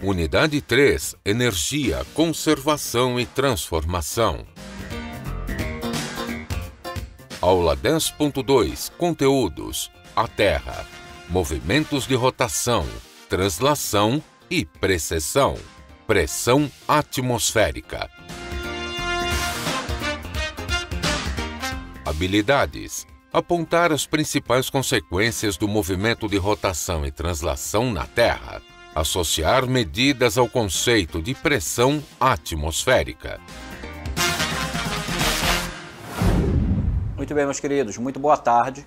Unidade 3. Energia, conservação e transformação. Aula 10.2. Conteúdos: a Terra, movimentos de rotação, translação e precessão. Pressão atmosférica. Habilidades: apontar as principais consequências do movimento de rotação e translação na Terra. Associar medidas ao conceito de pressão atmosférica. Muito bem, meus queridos, muito boa tarde.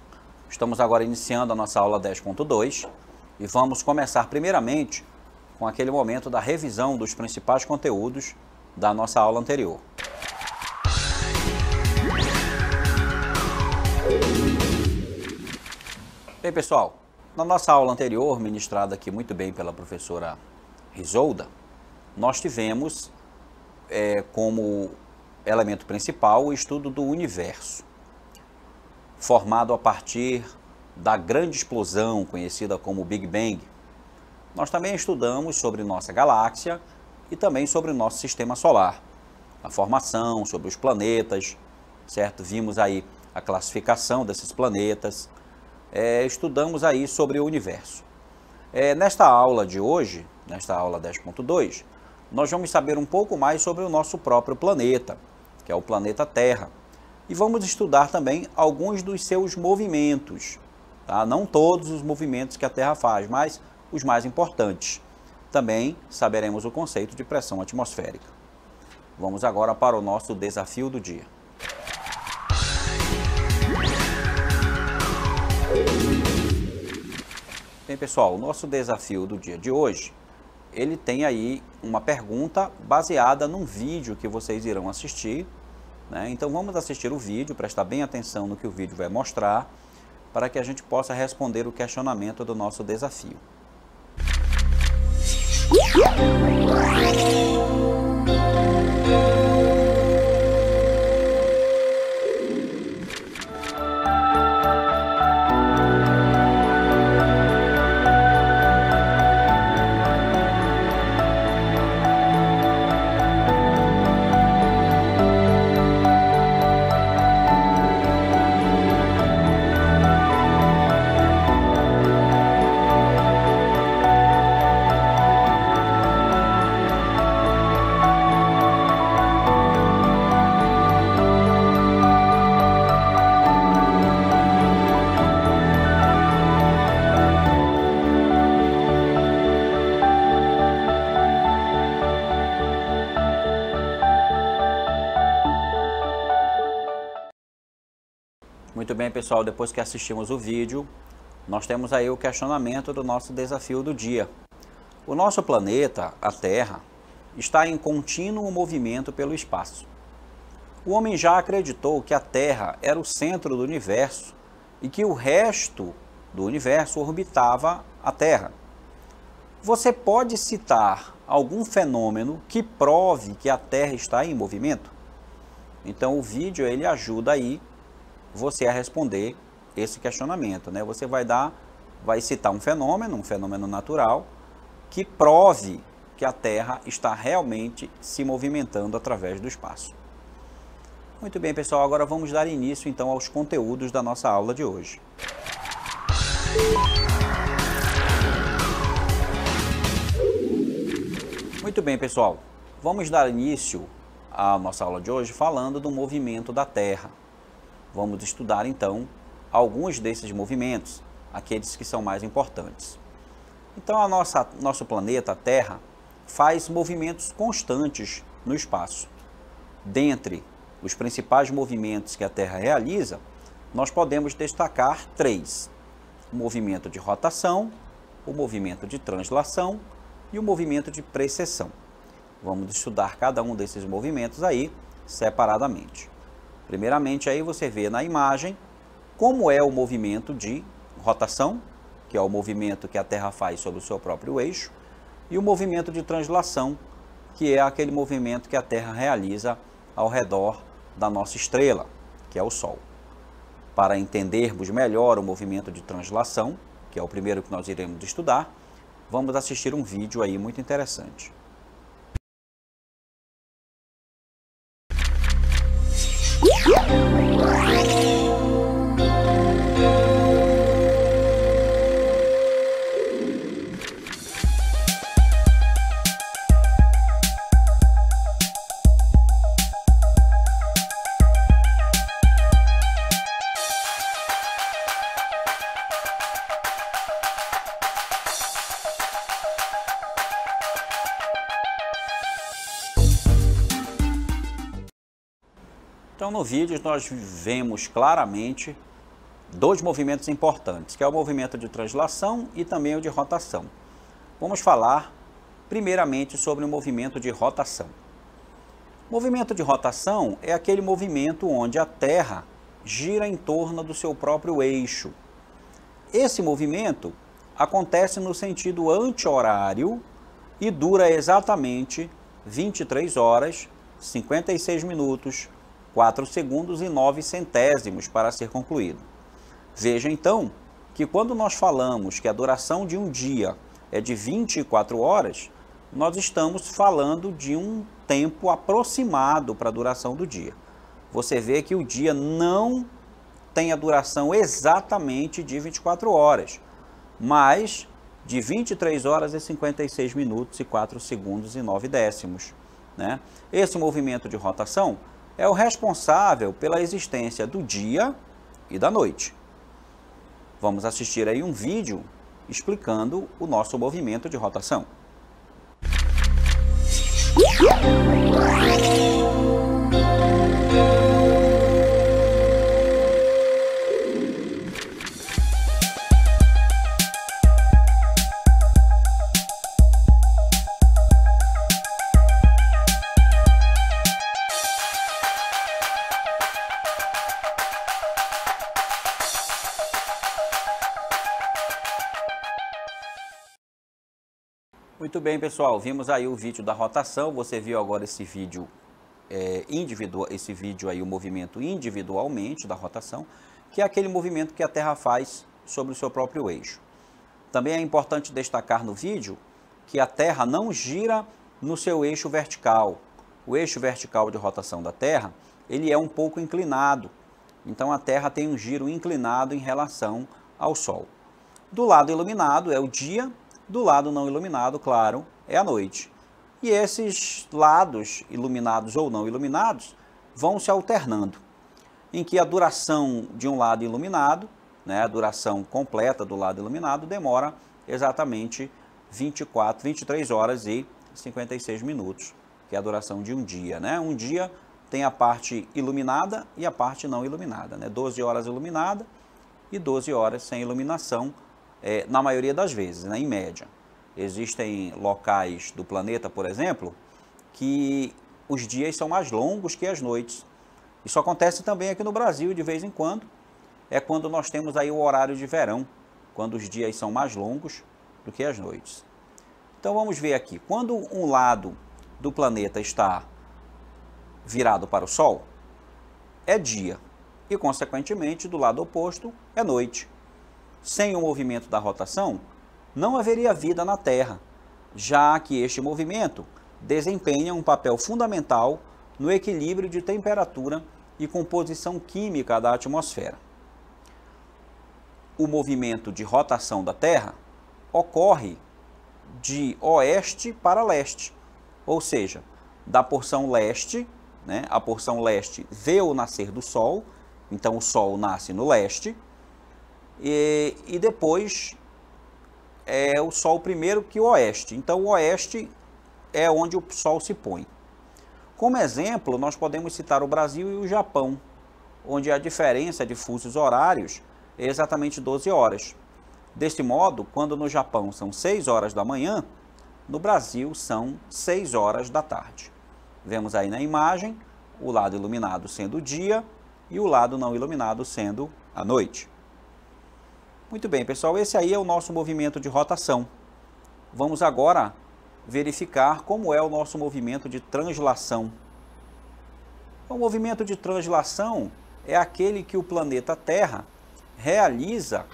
Estamos agora iniciando a nossa aula 10.2 e vamos começar primeiramente com aquele momento da revisão dos principais conteúdos da nossa aula anterior. Bem, pessoal, na nossa aula anterior, ministrada aqui muito bem pela professora Risolda, nós tivemos como elemento principal o estudo do universo, formado a partir da grande explosão conhecida como Big Bang. Nós também estudamos sobre nossa galáxia e também sobre o nosso sistema solar, a formação, sobre os planetas, certo? Vimos aí a classificação desses planetas, estudamos aí sobre o universo. Nesta aula de hoje, nesta aula 10.2, nós vamos saber um pouco mais sobre o nosso próprio planeta, que é o planeta Terra. E vamos estudar também alguns dos seus movimentos, tá? Não todos os movimentos que a Terra faz, mas os mais importantes. Também saberemos o conceito de pressão atmosférica. Vamos agora para o nosso desafio do dia. Bem, pessoal, o nosso desafio do dia de hoje, ele tem aí uma pergunta baseada num vídeo que vocês irão assistir, né? Então vamos assistir o vídeo, prestar bem atenção no que o vídeo vai mostrar, para que a gente possa responder o questionamento do nosso desafio. Muito bem, pessoal, depois que assistimos o vídeo, nós temos aí o questionamento do nosso desafio do dia. O nosso planeta, a Terra, está em contínuo movimento pelo espaço. O homem já acreditou que a Terra era o centro do universo e que o resto do universo orbitava a Terra. Você pode citar algum fenômeno que prove que a Terra está em movimento? Então o vídeo ele ajuda aí você a responder esse questionamento, né? Você vai citar um fenômeno natural, que prove que a Terra está realmente se movimentando através do espaço. Muito bem, pessoal, agora vamos dar início então aos conteúdos da nossa aula de hoje. Muito bem, pessoal, vamos dar início à nossa aula de hoje falando do movimento da Terra. Vamos estudar, então, alguns desses movimentos, aqueles que são mais importantes. Então, nosso planeta, a Terra, faz movimentos constantes no espaço. Dentre os principais movimentos que a Terra realiza, nós podemos destacar três: o movimento de rotação, o movimento de translação e o movimento de precessão. Vamos estudar cada um desses movimentos aí separadamente. Primeiramente, aí você vê na imagem como é o movimento de rotação, que é o movimento que a Terra faz sobre o seu próprio eixo, e o movimento de translação, que é aquele movimento que a Terra realiza ao redor da nossa estrela, que é o Sol. Para entendermos melhor o movimento de translação, que é o primeiro que nós iremos estudar, Vamos assistir um vídeo aí muito interessante. Então, no vídeo, nós vemos claramente dois movimentos importantes, que é o movimento de translação e também o de rotação. Vamos falar, primeiramente, sobre o movimento de rotação. O movimento de rotação é aquele movimento onde a Terra gira em torno do seu próprio eixo. Esse movimento acontece no sentido anti-horário e dura exatamente 23 horas, 56 minutos, 4 segundos e 9 centésimos para ser concluído. Veja então que quando nós falamos que a duração de um dia é de 24 horas, nós estamos falando de um tempo aproximado para a duração do dia. Você vê que o dia não tem a duração exatamente de 24 horas, mas de 23 horas e 56 minutos e 4 segundos e 9 décimos. Né? Esse movimento de rotação é o responsável pela existência do dia e da noite. Vamos assistir aí um vídeo explicando o nosso movimento de rotação. Muito bem, pessoal, vimos aí o vídeo da rotação, você viu agora esse vídeo esse vídeo aí, o movimento individualmente da rotação, que é aquele movimento que a Terra faz sobre o seu próprio eixo. Também é importante destacar no vídeo que a Terra não gira no seu eixo vertical. O eixo vertical de rotação da Terra, ele é um pouco inclinado, então a Terra tem um giro inclinado em relação ao Sol. Do lado iluminado é o dia, do lado não iluminado, claro, é a noite. E esses lados, iluminados ou não iluminados, vão se alternando, em que a duração de um lado iluminado, né, a duração completa do lado iluminado, demora exatamente 23 horas e 56 minutos, que é a duração de um dia. Né? Um dia tem a parte iluminada e a parte não iluminada, né? 12 horas iluminada e 12 horas sem iluminação, na maioria das vezes, né, em média. Existem locais do planeta, por exemplo, que os dias são mais longos que as noites. Isso acontece também aqui no Brasil de vez em quando. É quando nós temos aí o horário de verão, quando os dias são mais longos do que as noites. Então vamos ver aqui. Quando um lado do planeta está virado para o Sol, é dia. E, consequentemente, do lado oposto, é noite. Sem o movimento da rotação, não haveria vida na Terra, já que este movimento desempenha um papel fundamental no equilíbrio de temperatura e composição química da atmosfera. O movimento de rotação da Terra ocorre de oeste para leste, ou seja, da porção leste, né, a porção leste vê o nascer do Sol, então o Sol nasce no leste, e depois é o Sol primeiro que o oeste. Então o oeste é onde o Sol se põe. Como exemplo, nós podemos citar o Brasil e o Japão, onde a diferença de fusos horários é exatamente 12 horas. Deste modo, quando no Japão são 6 horas da manhã, no Brasil são 6 horas da tarde. Vemos aí na imagem o lado iluminado sendo o dia e o lado não iluminado sendo a noite. Muito bem, pessoal, esse aí é o nosso movimento de rotação. Vamos agora verificar como é o nosso movimento de translação. O movimento de translação é aquele que o planeta Terra realiza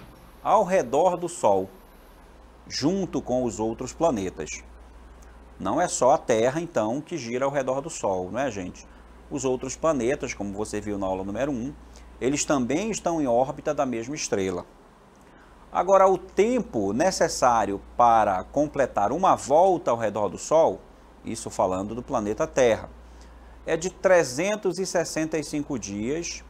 ao redor do Sol. junto com os outros planetas. Não é só a Terra, então, que gira ao redor do Sol, não é, gente? Os outros planetas, como você viu na aula número 1, eles também estão em órbita da mesma estrela. Agora, o tempo necessário para completar uma volta ao redor do Sol, isso falando do planeta Terra, é de 365 dias,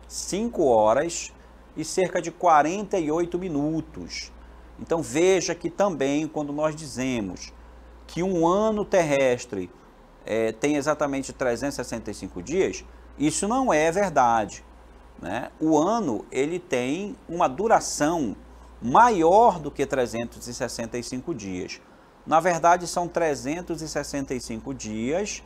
5 horas e cerca de 48 minutos. Então veja que também quando nós dizemos que um ano terrestre tem exatamente 365 dias, isso não é verdade, né? O ano ele tem uma duração maior do que 365 dias. Na verdade, são 365 dias,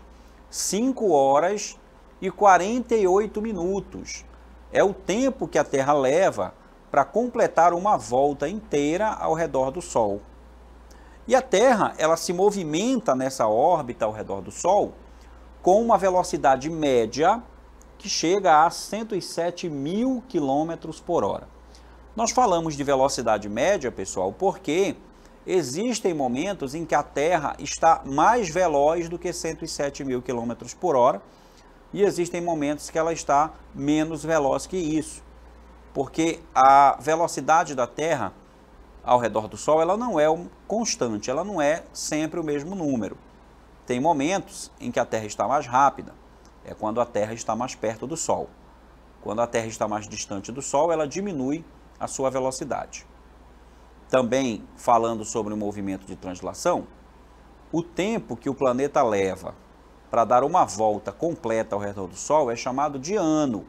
5 horas e 48 minutos. É o tempo que a Terra leva para completar uma volta inteira ao redor do Sol. E a Terra, ela se movimenta nessa órbita ao redor do Sol com uma velocidade média que chega a 107 mil quilômetros por hora. Nós falamos de velocidade média, pessoal, porque existem momentos em que a Terra está mais veloz do que 107 mil quilômetros por hora e existem momentos que ela está menos veloz que isso, porque a velocidade da Terra ao redor do Sol, ela não é constante, ela não é sempre o mesmo número. Tem momentos em que a Terra está mais rápida, é quando a Terra está mais perto do Sol. Quando a Terra está mais distante do Sol, ela diminui a sua velocidade. Também falando sobre o movimento de translação, o tempo que o planeta leva para dar uma volta completa ao redor do Sol é chamado de ano.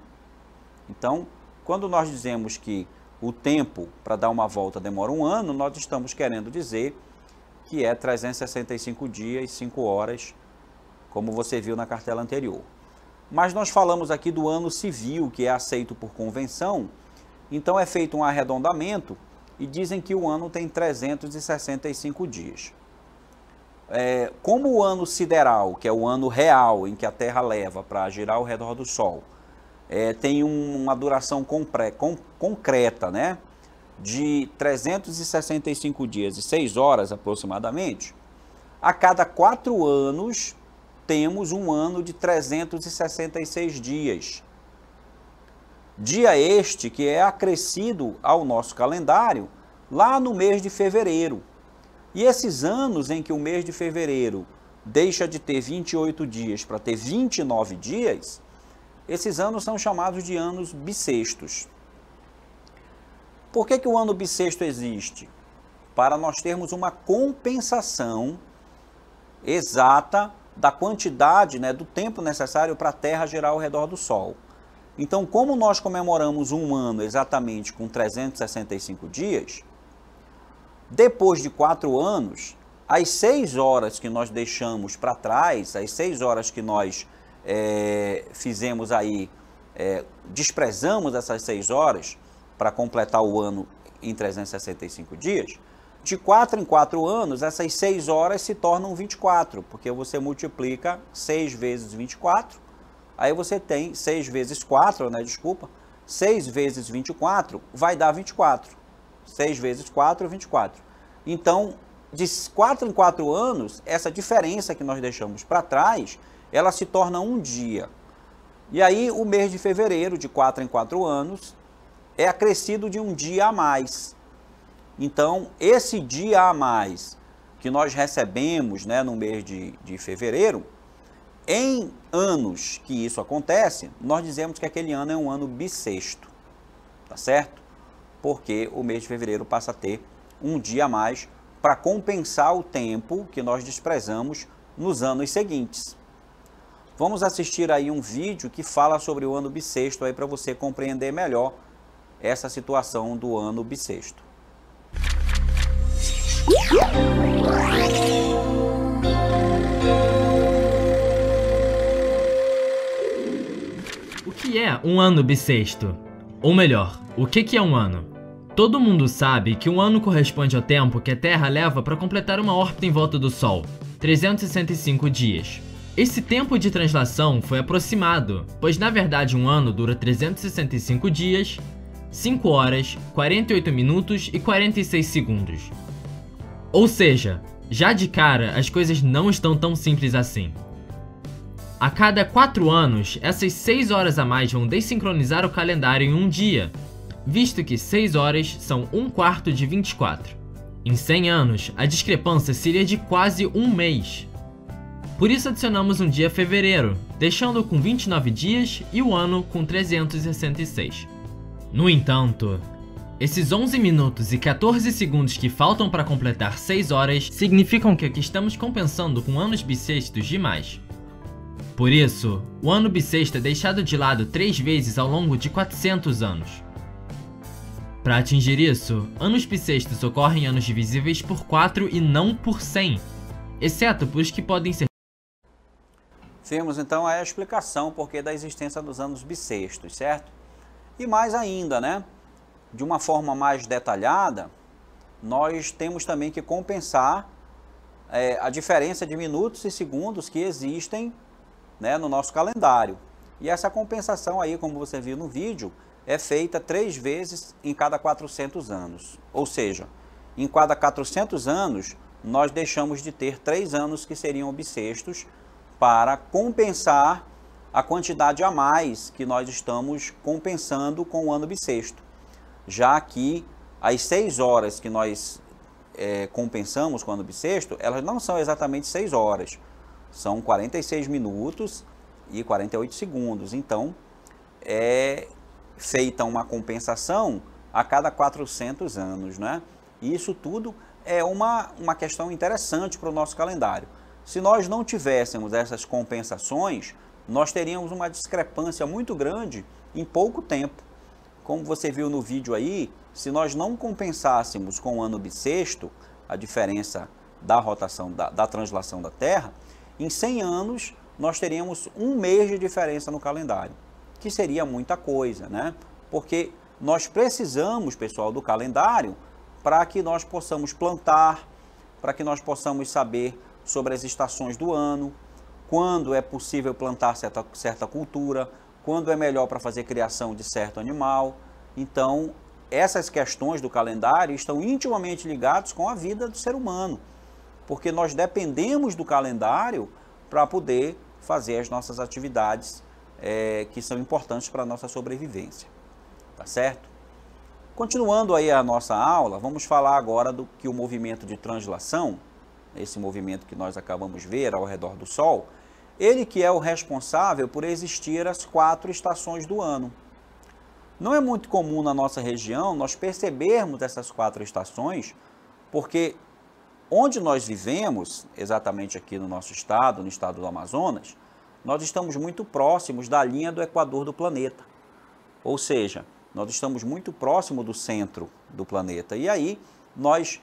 Então, quando nós dizemos que o tempo para dar uma volta demora um ano, nós estamos querendo dizer que é 365 dias, 5 horas, como você viu na cartela anterior. Mas nós falamos aqui do ano civil, que é aceito por convenção, então é feito um arredondamento e dizem que o ano tem 365 dias. Como o ano sideral, que é o ano real em que a Terra leva para girar ao redor do Sol, tem uma duração concreta, né, de 365 dias e 6 horas aproximadamente, a cada 4 anos temos um ano de 366 dias. Dia este que é acrescido ao nosso calendário lá no mês de fevereiro. E esses anos em que o mês de fevereiro deixa de ter 28 dias para ter 29 dias, esses anos são chamados de anos bissextos. Por que o ano bissexto existe? Para nós termos uma compensação exata da quantidade, né, do tempo necessário para a Terra girar ao redor do Sol. Então, como nós comemoramos um ano exatamente com 365 dias, depois de 4 anos, as 6 horas que nós deixamos para trás, as 6 horas que nós fizemos aí, desprezamos essas 6 horas para completar o ano em 365 dias, de 4 em 4 anos, essas 6 horas se tornam 24, porque você multiplica 6 vezes 24, aí você tem 6 vezes 4, né, desculpa, 6 vezes 24 vai dar 24. 6 vezes 4, 24. Então, de 4 em 4 anos, essa diferença que nós deixamos para trás, ela se torna um dia. E aí, o mês de fevereiro, de 4 em 4 anos, é acrescido de um dia a mais. Então, esse dia a mais que nós recebemos, né, no mês de fevereiro, em anos que isso acontece, nós dizemos que aquele ano é um ano bissexto, tá certo? Porque o mês de fevereiro passa a ter um dia a mais para compensar o tempo que nós desprezamos nos anos seguintes. Vamos assistir aí um vídeo que fala sobre o ano bissexto aí para você compreender melhor essa situação do ano bissexto. O que é um ano bissexto? Ou melhor, o que é um ano? Todo mundo sabe que um ano corresponde ao tempo que a Terra leva para completar uma órbita em volta do Sol, 365 dias. Esse tempo de translação foi aproximado, pois na verdade um ano dura 365 dias, 5 horas, 48 minutos e 46 segundos. Ou seja, já de cara as coisas não estão tão simples assim. A cada 4 anos, essas 6 horas a mais vão desincronizar o calendário em um dia, visto que 6 horas são 1/4 de 24. Em 100 anos, a discrepância seria de quase um mês. Por isso adicionamos um dia fevereiro, deixando com 29 dias e o ano com 366. No entanto, esses 11 minutos e 14 segundos que faltam para completar 6 horas significam que aqui estamos compensando com anos bissextos demais. Por isso, o ano bissexto é deixado de lado 3 vezes ao longo de 400 anos. Para atingir isso, anos bissextos ocorrem em anos divisíveis por 4 e não por 100, exceto por os que podem ser. Vimos então a explicação porque da existência dos anos bissextos, certo? E mais ainda, né? De uma forma mais detalhada, nós temos também que compensar a diferença de minutos e segundos que existem, né, no nosso calendário. E essa compensação aí, como você viu no vídeo, é feita 3 vezes em cada 400 anos. Ou seja, em cada 400 anos, nós deixamos de ter 3 anos que seriam bissextos para compensar a quantidade a mais que nós estamos compensando com o ano bissexto. Já que as 6 horas que nós compensamos com o ano bissexto, elas não são exatamente 6 horas. São 46 minutos e 48 segundos. Então, é feita uma compensação a cada 400 anos, né? E isso tudo é uma questão interessante para o nosso calendário. Se nós não tivéssemos essas compensações, nós teríamos uma discrepância muito grande em pouco tempo. Como você viu no vídeo aí, se nós não compensássemos com o ano bissexto, a diferença da rotação, da translação da Terra, em 100 anos nós teríamos um mês de diferença no calendário, que seria muita coisa, né? Porque nós precisamos, pessoal, do calendário para que nós possamos plantar, para que nós possamos saber sobre as estações do ano, quando é possível plantar certa cultura, quando é melhor para fazer criação de certo animal. Então, essas questões do calendário estão intimamente ligadas com a vida do ser humano, porque nós dependemos do calendário para poder fazer as nossas atividades que são importantes para a nossa sobrevivência, tá certo? Continuando aí a nossa aula, vamos falar agora do que o movimento de translação, esse movimento que nós acabamos de ver ao redor do Sol, ele que é o responsável por existir as 4 estações do ano. Não é muito comum na nossa região nós percebermos essas 4 estações, porque onde nós vivemos, exatamente aqui no nosso estado, no estado do Amazonas, nós estamos muito próximos da linha do equador do planeta. Ou seja, nós estamos muito próximo do centro do planeta. E aí, nós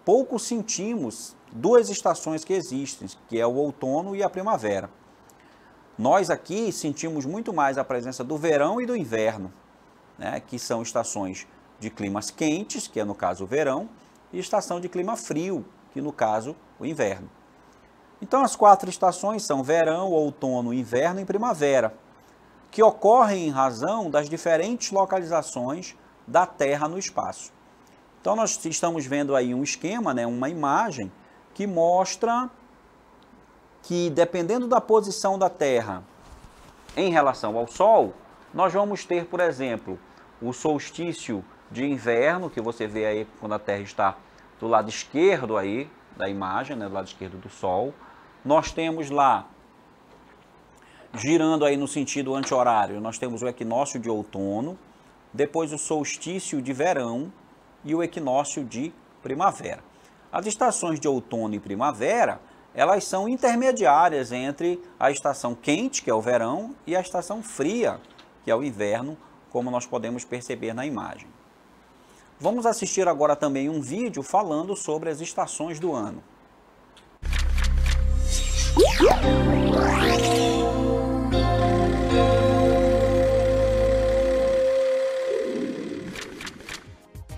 pouco sentimos 2 estações que existem, que é o outono e a primavera. Nós aqui sentimos muito mais a presença do verão e do inverno, né, que são estações de climas quentes, que é no caso o verão, e estação de clima frio, que no caso o inverno. Então as 4 estações são verão, outono, inverno e primavera, que ocorrem em razão das diferentes localizações da Terra no espaço. Então nós estamos vendo aí um esquema, né, uma imagem que mostra que dependendo da posição da Terra em relação ao Sol, nós vamos ter, por exemplo, o solstício de inverno, que você vê aí quando a Terra está do lado esquerdo aí da imagem, né, do lado esquerdo do Sol. Nós temos lá, girando aí no sentido anti-horário, nós temos o equinócio de outono, depois o solstício de verão e o equinócio de primavera. As estações de outono e primavera, elas são intermediárias entre a estação quente, que é o verão, e a estação fria, que é o inverno, como nós podemos perceber na imagem. Vamos assistir agora também um vídeo falando sobre as estações do ano.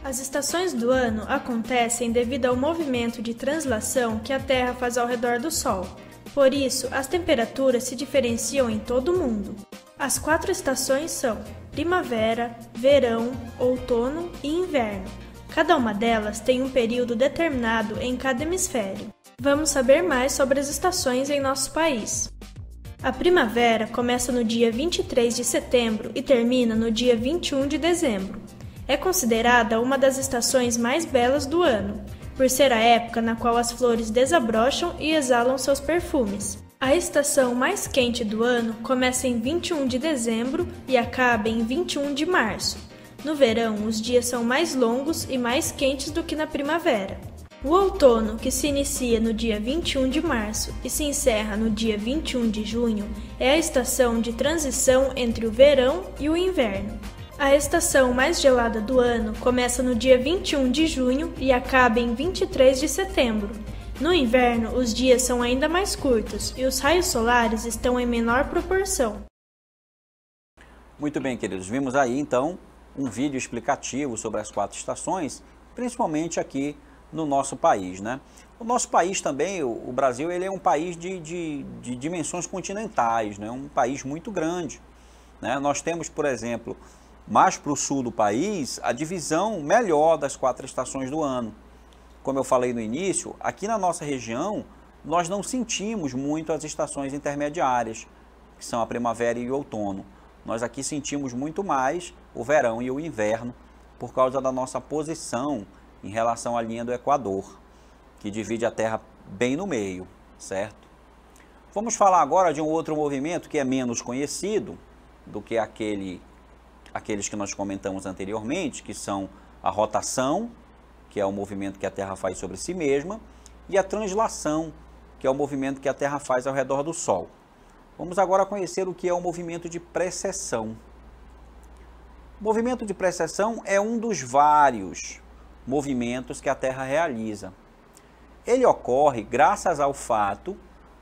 As estações do ano acontecem devido ao movimento de translação que a Terra faz ao redor do Sol. Por isso, as temperaturas se diferenciam em todo o mundo. As 4 estações são primavera, verão, outono e inverno. Cada uma delas tem um período determinado em cada hemisfério. Vamos saber mais sobre as estações em nosso país. A primavera começa no dia 23 de setembro e termina no dia 21 de dezembro. É considerada uma das estações mais belas do ano, por ser a época na qual as flores desabrocham e exalam seus perfumes. A estação mais quente do ano começa em 21 de dezembro e acaba em 21 de março. No verão, os dias são mais longos e mais quentes do que na primavera. O outono, que se inicia no dia 21 de março e se encerra no dia 21 de junho, é a estação de transição entre o verão e o inverno. A estação mais gelada do ano começa no dia 21 de junho e acaba em 23 de setembro. No inverno, os dias são ainda mais curtos e os raios solares estão em menor proporção. Muito bem, queridos. Vimos aí, então, um vídeo explicativo sobre as 4 estações, principalmente aqui no nosso país, né? O nosso país também, o Brasil, ele é um país de dimensões continentais, né? Um país muito grande, né? Nós temos, por exemplo, mais para o sul do país, a divisão melhor das 4 estações do ano. Como eu falei no início, aqui na nossa região, nós não sentimos muito as estações intermediárias, que são a primavera e o outono. Nós aqui sentimos muito mais o verão e o inverno, por causa da nossa posição em relação à linha do Equador, que divide a Terra bem no meio, certo? Vamos falar agora de um outro movimento que é menos conhecido do que aqueles que nós comentamos anteriormente, que são a rotação, que é o movimento que a Terra faz sobre si mesma, e a translação, que é o movimento que a Terra faz ao redor do Sol. Vamos agora conhecer o que é o movimento de precessão. O movimento de precessão é um dos vários movimentos que a Terra realiza. Ele ocorre graças ao fato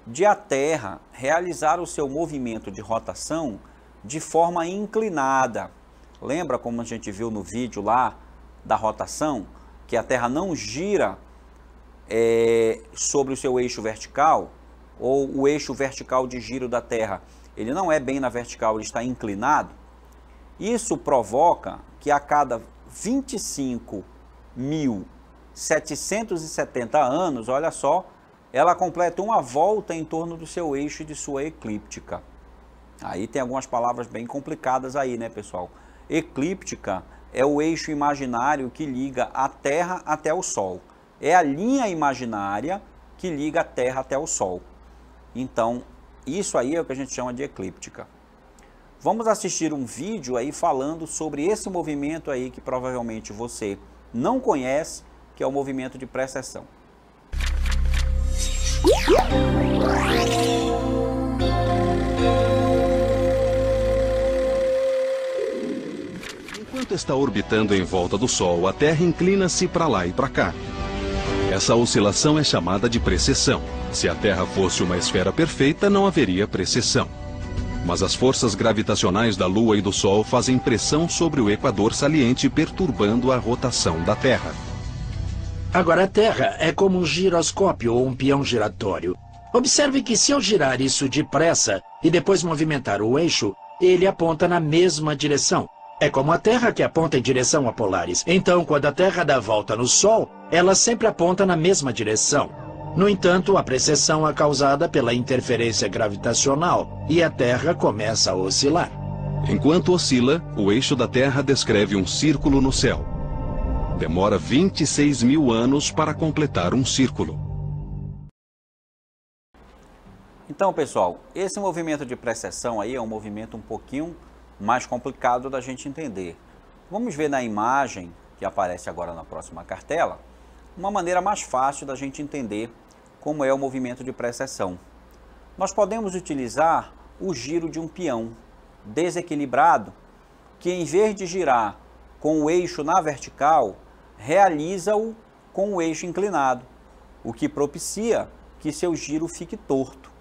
de a Terra realizar o seu movimento de rotação de forma inclinada. Lembra como a gente viu no vídeo lá da rotação, que a Terra não gira sobre o seu eixo vertical, ou o eixo vertical de giro da Terra, ele não é bem na vertical, ele está inclinado. Isso provoca que a cada 25.770 anos, olha só, ela completa uma volta em torno do seu eixo e de sua eclíptica. Aí tem algumas palavras bem complicadas aí, né, pessoal? Eclíptica é o eixo imaginário que liga a Terra até o Sol. É a linha imaginária que liga a Terra até o Sol. Então, isso aí é o que a gente chama de eclíptica. Vamos assistir um vídeo aí falando sobre esse movimento aí que provavelmente você não conhece, que é o movimento de precessão. Enquanto está orbitando em volta do Sol, a Terra inclina-se para lá e para cá. Essa oscilação é chamada de precessão. Se a Terra fosse uma esfera perfeita, não haveria precessão. Mas as forças gravitacionais da Lua e do Sol fazem pressão sobre o equador saliente, perturbando a rotação da Terra. Agora a Terra é como um giroscópio ou um peão giratório. Observe que se eu girar isso depressa e depois movimentar o eixo, ele aponta na mesma direção. É como a Terra que aponta em direção a polares. Então, quando a Terra dá volta no Sol, ela sempre aponta na mesma direção. No entanto, a precessão é causada pela interferência gravitacional e a Terra começa a oscilar. Enquanto oscila, o eixo da Terra descreve um círculo no céu. Demora 26.000 anos para completar um círculo. Então, pessoal, esse movimento de precessão aí é um movimento um pouquinho mais complicado da gente entender. Vamos ver na imagem que aparece agora na próxima cartela, uma maneira mais fácil da gente entender como é o movimento de precessão. Nós podemos utilizar o giro de um peão desequilibrado, que em vez de girar com o eixo na vertical, realiza-o com o eixo inclinado, o que propicia que seu giro fique torto.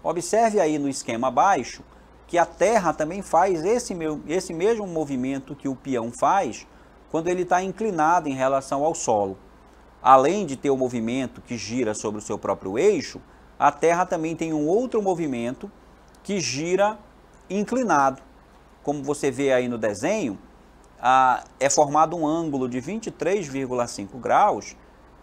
Observe aí no esquema abaixo que a Terra também faz esse mesmo movimento que o peão faz quando ele está inclinado em relação ao solo. Além de ter o movimento que gira sobre o seu próprio eixo, a Terra também tem um outro movimento que gira inclinado, como você vê aí no desenho, é formado um ângulo de 23,5 graus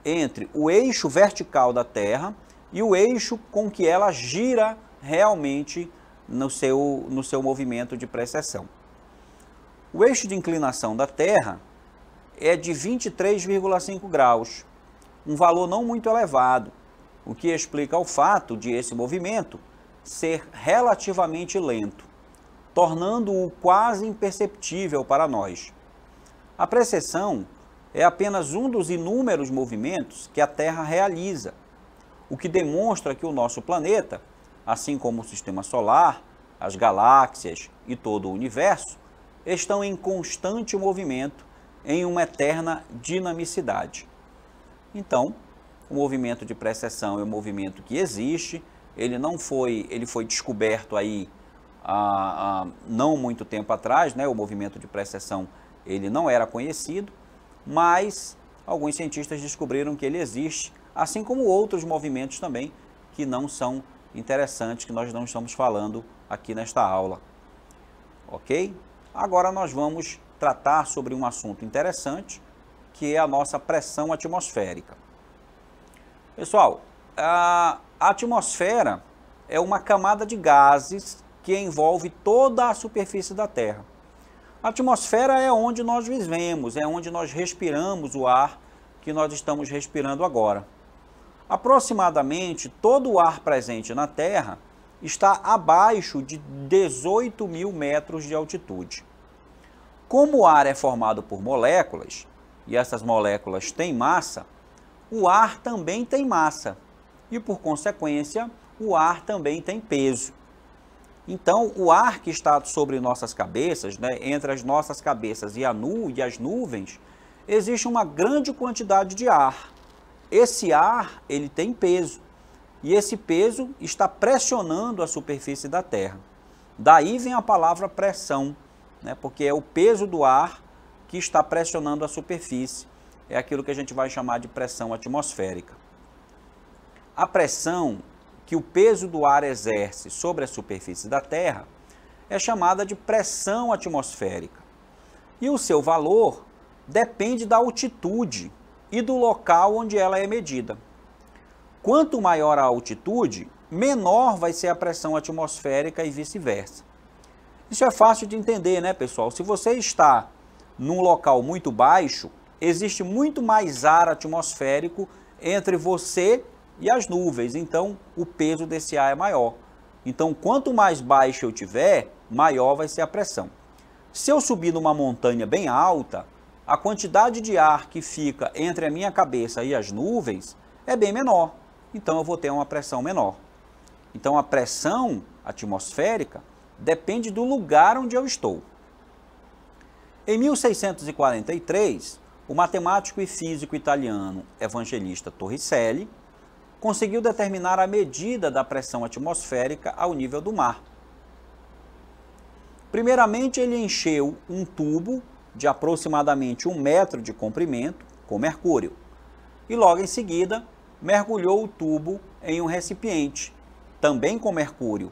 entre o eixo vertical da Terra e o eixo com que ela gira realmente no seu movimento de precessão. O eixo de inclinação da Terra é de 23,5 graus, um valor não muito elevado, o que explica o fato de esse movimento ser relativamente lento, tornando-o quase imperceptível para nós. A precessão é apenas um dos inúmeros movimentos que a Terra realiza, o que demonstra que o nosso planeta, assim como o Sistema Solar, as galáxias e todo o universo, estão em constante movimento, em uma eterna dinamicidade. Então, o movimento de precessão é um movimento que existe, ele foi descoberto aí há não muito tempo atrás, né? O movimento de precessão ele não era conhecido, mas alguns cientistas descobriram que ele existe, assim como outros movimentos também que não são interessantes, que nós não estamos falando aqui nesta aula. Ok? Agora nós vamos tratar sobre um assunto interessante, que é a nossa pressão atmosférica. Pessoal, a atmosfera é uma camada de gases que envolve toda a superfície da Terra. A atmosfera é onde nós vivemos, é onde nós respiramos o ar que nós estamos respirando agora. Aproximadamente todo o ar presente na Terra está abaixo de 18.000 metros de altitude. Como o ar é formado por moléculas, e essas moléculas têm massa, o ar também tem massa e, por consequência, o ar também tem peso. Então, o ar que está sobre nossas cabeças, né, entre as nossas cabeças e as nuvens, existe uma grande quantidade de ar. Esse ar, ele tem peso, e esse peso está pressionando a superfície da Terra. Daí vem a palavra pressão, né, porque é o peso do ar que está pressionando a superfície. É aquilo que a gente vai chamar de pressão atmosférica. A pressão que o peso do ar exerce sobre a superfície da Terra é chamada de pressão atmosférica. E o seu valor depende da altitude e do local onde ela é medida. Quanto maior a altitude, menor vai ser a pressão atmosférica e vice-versa. Isso é fácil de entender, né, pessoal? Se você está num local muito baixo, existe muito mais ar atmosférico entre você e as nuvens, então o peso desse ar é maior. Então, quanto mais baixo eu tiver, maior vai ser a pressão. Se eu subir numa montanha bem alta, a quantidade de ar que fica entre a minha cabeça e as nuvens é bem menor, então eu vou ter uma pressão menor. Então, a pressão atmosférica depende do lugar onde eu estou. Em 1643, o matemático e físico italiano Evangelista Torricelli conseguiu determinar a medida da pressão atmosférica ao nível do mar. Primeiramente, ele encheu um tubo de aproximadamente 1 metro de comprimento com mercúrio e logo em seguida mergulhou o tubo em um recipiente, também com mercúrio,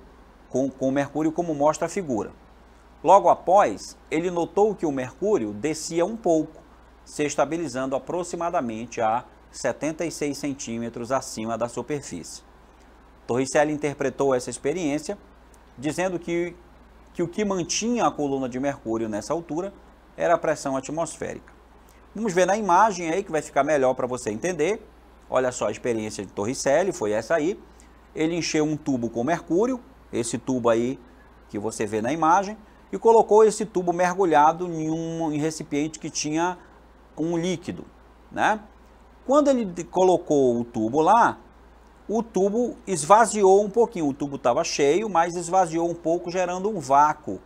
como mostra a figura. Logo após, ele notou que o mercúrio descia um pouco, se estabilizando aproximadamente a 76 centímetros acima da superfície. Torricelli interpretou essa experiência, dizendo que o que mantinha a coluna de mercúrio nessa altura era a pressão atmosférica. Vamos ver na imagem aí que vai ficar melhor para você entender. Olha só a experiência de Torricelli, foi essa aí. Ele encheu um tubo com mercúrio, esse tubo aí que você vê na imagem, e colocou esse tubo mergulhado em um recipiente que tinha um líquido, né? Quando ele colocou o tubo lá, o tubo esvaziou um pouquinho. O tubo estava cheio, mas esvaziou um pouco, gerando um vácuo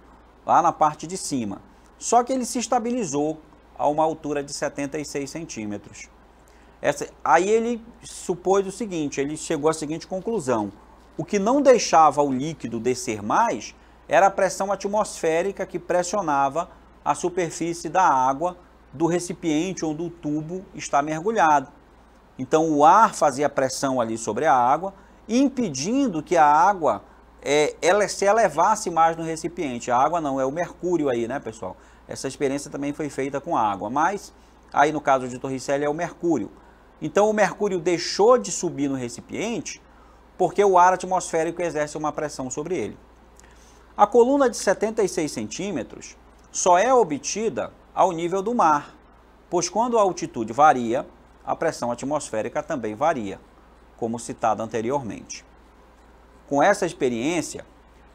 lá na parte de cima. Só que ele se estabilizou a uma altura de 76 centímetros. Aí ele supôs o seguinte, ele chegou à seguinte conclusão. O que não deixava o líquido descer mais era a pressão atmosférica que pressionava a superfície da água do recipiente onde o tubo está mergulhado. Então o ar fazia pressão ali sobre a água, impedindo que a água ela se elevasse mais no recipiente. A água não, é o mercúrio aí, né, pessoal? Essa experiência também foi feita com água, mas aí no caso de Torricelli é o mercúrio. Então o mercúrio deixou de subir no recipiente porque o ar atmosférico exerce uma pressão sobre ele. A coluna de 76 centímetros só é obtida ao nível do mar, pois quando a altitude varia, a pressão atmosférica também varia, como citado anteriormente. Com essa experiência,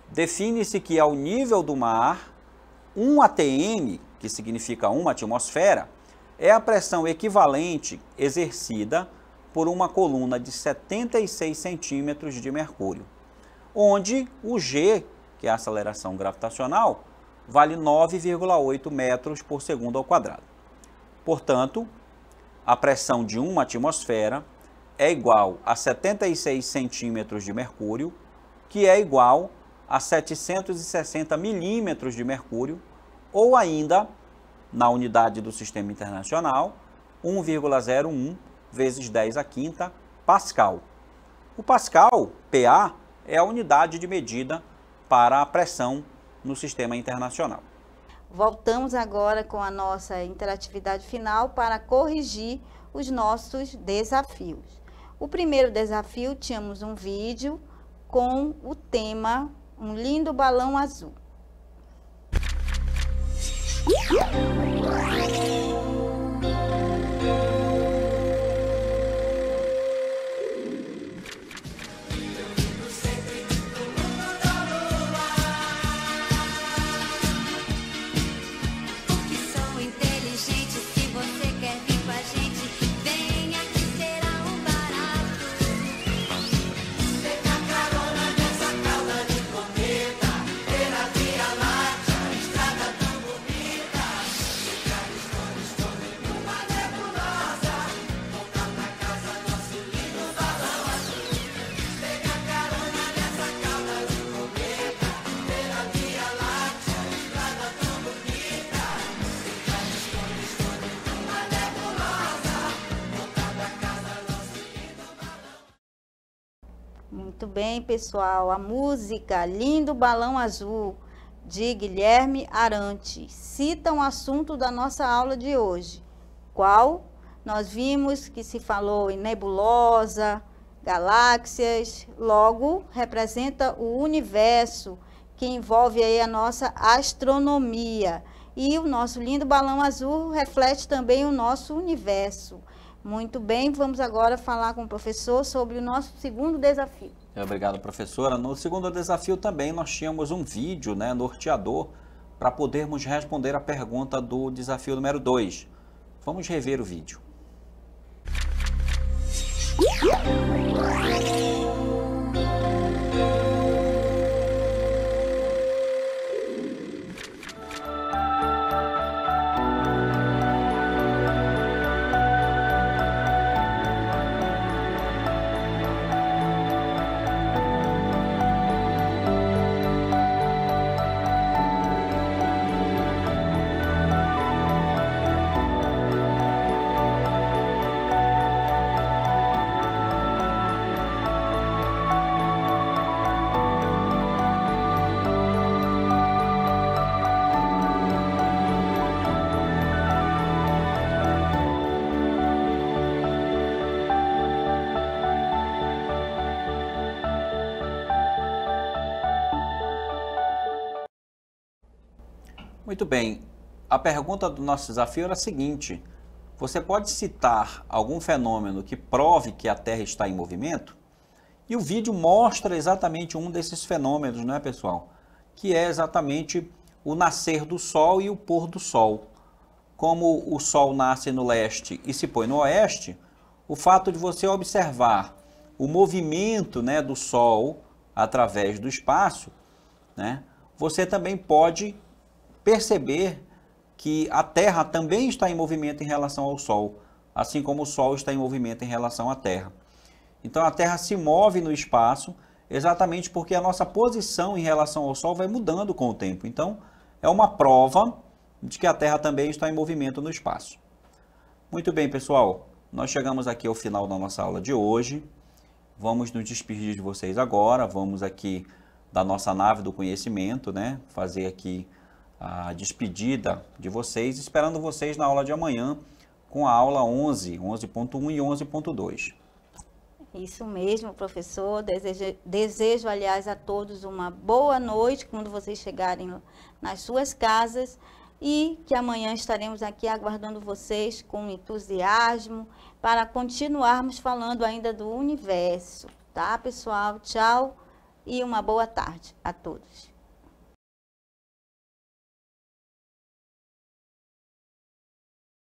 define-se que ao nível do mar, 1 atm, que significa uma atmosfera, é a pressão equivalente exercida por uma coluna de 76 centímetros de mercúrio, onde o G, que é a aceleração gravitacional, vale 9,8 metros por segundo ao quadrado. Portanto, a pressão de uma atmosfera é igual a 76 centímetros de mercúrio, que é igual a 760 milímetros de mercúrio, ou ainda, na unidade do Sistema Internacional, 1,01 vezes 10 à quinta Pascal. O Pascal, PA, é a unidade de medida para a pressão no Sistema Internacional. Voltamos agora com a nossa interatividade final para corrigir os nossos desafios. O primeiro desafio, tínhamos um vídeo com o tema Um Lindo Balão Azul. Muito bem, pessoal. A música Lindo Balão Azul, de Guilherme Arantes, cita um assunto da nossa aula de hoje. Qual? Nós vimos que se falou em nebulosa, galáxias, logo representa o universo, que envolve aí a nossa astronomia. E o nosso lindo balão azul reflete também o nosso universo. Muito bem, vamos agora falar com o professor sobre o nosso segundo desafio. Obrigado, professora. No segundo desafio também nós tínhamos um vídeo, né, norteador, para podermos responder a pergunta do desafio número 2. Vamos rever o vídeo. Muito bem, a pergunta do nosso desafio era a seguinte: você pode citar algum fenômeno que prove que a Terra está em movimento? E o vídeo mostra exatamente um desses fenômenos, não é, pessoal? Que é exatamente o nascer do Sol e o pôr do Sol. Como o Sol nasce no leste e se põe no oeste, o fato de você observar o movimento, né, do Sol através do espaço, né, você também pode perceber que a Terra também está em movimento em relação ao Sol, assim como o Sol está em movimento em relação à Terra. Então a Terra se move no espaço exatamente porque a nossa posição em relação ao Sol vai mudando com o tempo. Então é uma prova de que a Terra também está em movimento no espaço. Muito bem, pessoal, nós chegamos aqui ao final da nossa aula de hoje. Vamos nos despedir de vocês agora, vamos aqui da nossa nave do conhecimento, né? Fazer aqui a despedida de vocês, esperando vocês na aula de amanhã com a aula 11, 11.1 e 11.2. Isso mesmo, professor. Desejo, aliás, a todos uma boa noite quando vocês chegarem nas suas casas e que amanhã estaremos aqui aguardando vocês com entusiasmo para continuarmos falando ainda do universo. Tá, pessoal? Tchau e uma boa tarde a todos.